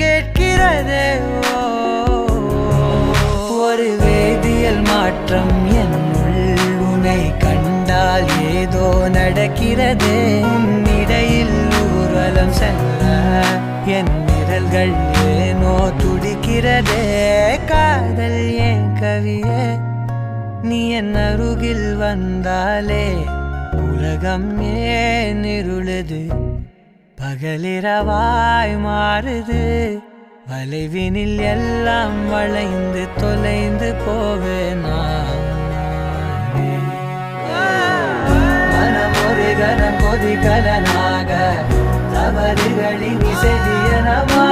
கேட்கிறதே. ஒரு வேதியியல் மாற்றம் என்னுள் உன்னை கண்டால் ஏதோ நடக்கிறதே. இடையில் ஊர்வலம் செல்ல என் விரல்கள் ஏனோ துடிக்கிறதே. காதல் ஏன் கவியே, நீ என் அருகில் வந்தாலே உலகம் ஏன் இருளுது, பகலிரவாய் மாறுது. வளைவினில் எல்லாம் வளைந்து தொலைந்து போவேனா. மனம் ஒரு கனம் கொதிகலனாக தவறுகளின் இசையனமா